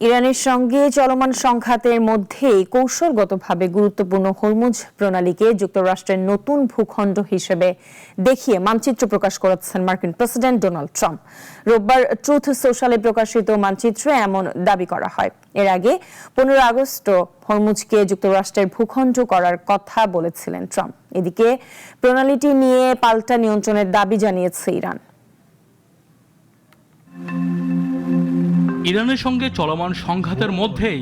ইরানের সঙ্গে চলমান সংঘাতের মধ্যেই কৌশলগতভাবে গুরুত্বপূর্ণ হরমুজ প্রণালীকে যুক্তরাষ্ট্রের নতুন ভূখণ্ড হিসেবে দেখিয়ে মানচিত্র প্রকাশ করেছেন মার্কিন প্রেসিডেন্ট ডোনাল্ড ট্রাম্প। রোববার ট্রুথ সোশ্যালে প্রকাশিত মানচিত্রে এমন দাবি করা হয়। এর আগে 15 আগস্ট হরমুজকে যুক্তরাষ্ট্রের ভূখণ্ড করার কথা বলেছিলেন ট্রাম্প। এদিকে প্রণালীটি নিয়ে পাল্টা নিয়ন্ত্রণের দাবি জানিয়েছে ইরান। ইরানের সঙ্গে চলমান সংঘাতের মধ্যেই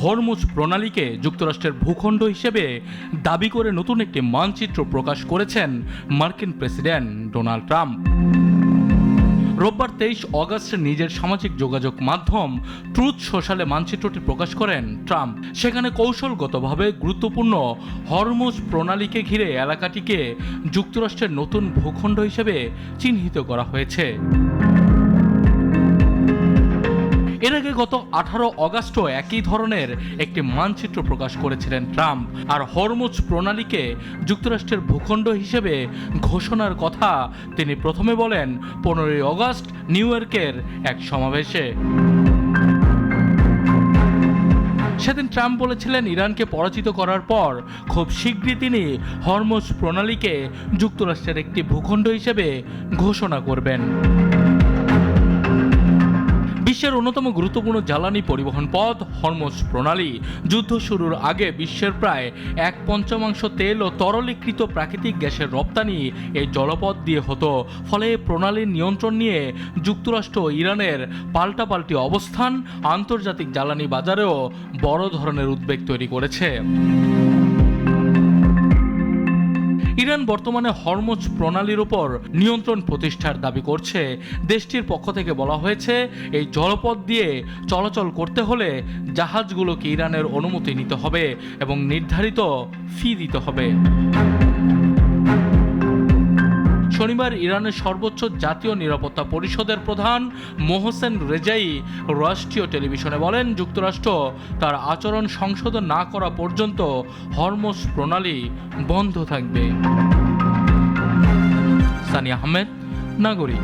হরমুজ প্রণালীকে যুক্তরাষ্ট্রের ভূখণ্ড হিসেবে দাবি করে নতুন একটি মানচিত্র প্রকাশ করেছেন মার্কিন প্রেসিডেন্ট ডোনাল্ড ট্রাম্প। রোববার 23 আগস্ট নিজের সামাজিক যোগাযোগ মাধ্যম ট্রুথ সোশ্যালে মানচিত্রটি প্রকাশ করেন ট্রাম্প। সেখানে কৌশলগতভাবে গুরুত্বপূর্ণ হরমুজ প্রণালীকে ঘিরে এলাকাটিকে যুক্তরাষ্ট্রের নতুন ভূখণ্ড হিসেবে চিহ্নিত করা হয়েছে। এর আগে গত 18 আগস্টও একই ধরনের একটি মানচিত্র প্রকাশ করেছিলেন ট্রাম্প। আর হরমুজ প্রণালীকে যুক্তরাষ্ট্রের ভূখণ্ড হিসেবে ঘোষণার কথা তিনি প্রথমে বলেন 15 আগস্ট নিউ ইয়র্কের এক সমাবেশে। সেদিন ট্রাম্প বলেছিলেন ইরানকে পরাজিত করার পর খুব শীঘ্রই তিনি হরমুজ প্রণালীকে যুক্তরাষ্ট্রের একটি ভূখণ্ড হিসেবে ঘোষণা করবেন। বিশ্বের অন্যতম গুরুত্বপূর্ণ জ্বালানি পরিবহন পথ হরমুজ প্রণালী যুদ্ধ শুরুর আগে বিশ্বের প্রায় 1/5 তেল ও তরলীকৃত প্রাকৃতিক গ্যাসের রপ্তানি এই জলপথ দিয়ে হতো। ফলে প্রণালীর নিয়ন্ত্রণ নিয়ে যুক্তরাষ্ট্র ও ইরানের পাল্টাপাল্টি অবস্থান আন্তর্জাতিক জ্বালানি বাজারেও বড় ধরনের উদ্বেগ তৈরি করেছে। ইরান বর্তমানে হরমুজ প্রণালীর উপর নিয়ন্ত্রণ প্রতিষ্ঠার দাবি করছে। দেশটির পক্ষ থেকে বলা হয়েছে এই জলপথ দিয়ে চলাচল করতে হলে জাহাজগুলোকে ইরানের অনুমতি নিতে হবে এবং নির্ধারিত ফি দিতে হবে। শনিবার ইরানের সর্বোচ্চ জাতীয় নিরাপত্তা পরিষদের প্রধান মোহসেন রেজাই রাষ্ট্রীয় টেলিভিশনে বলেন, যুক্তরাষ্ট্র তার আচরণ সংশোধন না করা পর্যন্ত হরমুজ প্রণালী বন্ধ থাকবে। সানিয়া আহমেদ, নাগরিক।